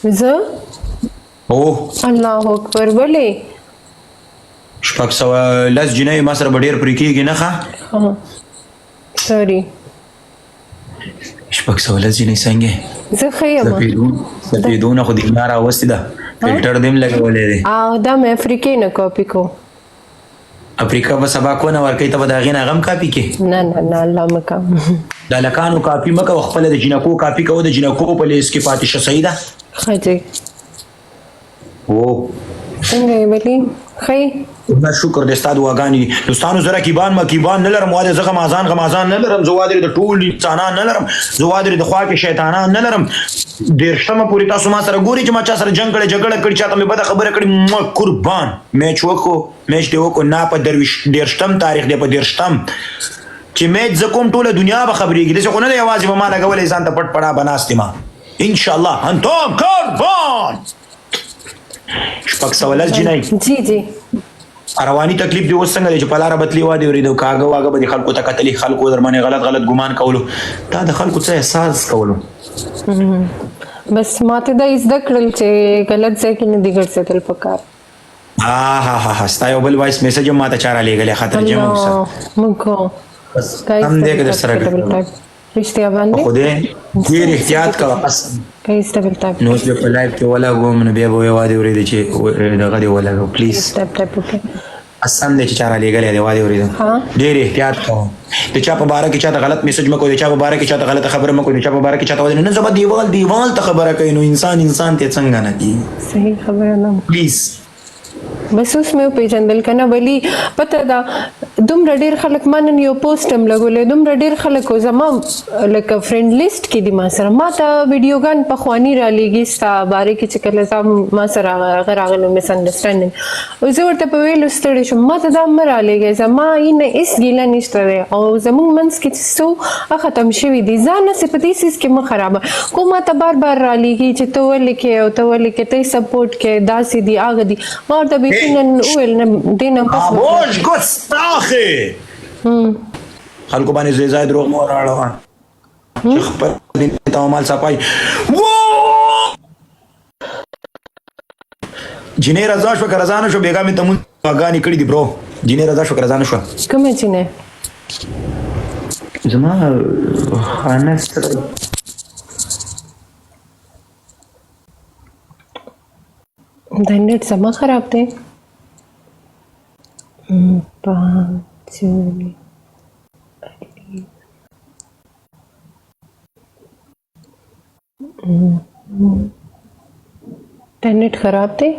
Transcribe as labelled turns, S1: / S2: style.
S1: زه
S2: او
S1: الله اکبر ولې
S2: شپږ سوه لس جنۍ ما سره به ډېر پرې کېږي نه ښه
S1: سوري
S2: شپږ سوه لس جنۍ څنګه
S1: زه ښه یم
S2: سپېدونه خو دې نه راوستې ده فلټر دې هم لګولی دی
S1: او دا مې افریقې نه کاپي کو
S2: افریقا به سبا کونه ورکوي ته به د هغې نه غم کاپي کې
S1: نه نه نه الله مه کوه
S2: د هلکانو کاپي مه کوه خپله د جینکو کاپي کوه د جینکو په لیست کې پاتې شه صحیح ده
S1: ښه دی
S2: او
S1: څنګه یې ولی ښه
S2: خدا شکر دی ستا دعاګانې دي دوستانو زه رقیبان مکیبان نه لرم واده زه غمازان نه لرم زه واده د ټول انسانان نه لرم زه واده د خوا کې شیطانان نه لرم دېرشتمه پورې تاسو ما سره ګوري چې ما چا سره جنګ کړی جګړه کړې چاته مې بده خبره کړې قربان میچ دې وکړو نه په دېرشتم تاریخ دی په دېرشتم چې میچ زه کوم ټوله دنیا به خبرېږي داسې خو نه دی یوازې به ما لګولی ځان ته پټ پړا به ناست یم انشاءالله انتم قربان شپږ سوه لس جنۍ
S1: جی جی
S2: رواني تکلیف دی اوس څنګه دی چې په لاره بتلي واده ورېدو کاږه واږه به دې خلکو ته کتلي خلکو در باندې غلط ګمان کولو دا د خلکو څه احساس کولو
S1: بس ماته دا زده کړل چې غلط ځای کې نه دي ګرځېدل پکار
S2: ها ستا یو بل وایس میسج هم ماته چاره لیږلی خطر جمع اوسه
S1: موږ
S2: هم دی که در سره
S1: رښتیا باندې
S2: خدای ډېر احتیاط کوه قسم
S1: کایس ډبل ټایپ
S2: نو اوس بیا په لایف کې ولګوم نو بیا به وایې واده ورېدو چې دغه دې ولګو پلیز
S1: ټایپ ټایپ وکړه
S2: قسم دی چې چاره لیږلی دی واده ورېدو ډېر احتیاط کوه د چا په باره کې چاته غلط میسج مه کوئ د چا په باره کې چاته غلطه خبره مه کوئ د چا په باره کې چاته وایي نه زه به دیوال ته خبره کوي نو انسان ته څنګه نه کېږي
S1: صحیح خبره نه
S2: پلیز
S1: بس اوس مې وپېژندل که نه ولی پته ده دومره ډېر خلک ما نن یو پوسټ هم لګولی دومره ډېر خلک زما لکه فرینډ لیسټ کې دي ما سره ما ته ویډیوګان پخواني رالیږي ستا باره کې چې کله زه ما سره هغه راغلی مس انډرسټنډینګ زه ورته په ویلو ستړې شم ما ته دا مه رالیږئ زما نه هېڅ ګیله نشته دی او زموږ منځ کې چې څه ختم شوي دي ځان هسې په دې څیز کې مه خرابه کو ما ته بار بار رالیږي چې ته ولې کې او ته ولې کې ته یې سپورټ کې داسې دي هغه دي ما ورته بیخي نن وویل دې نه پس
S2: خاموش ګستاخې خلکو باندې زیزای دروغ مه راړوه چې خپل دین ته عمل صفایي جنۍ رضا شوه که رضا نه شوه بېګا مې تمون دعاګانې کړي دي برو جنۍ رضا شوه که رضا نه شوه
S1: کومه جینۍ
S2: زما خانه سره
S1: دا نیټ زما خراب دی دا نیټ خراب دی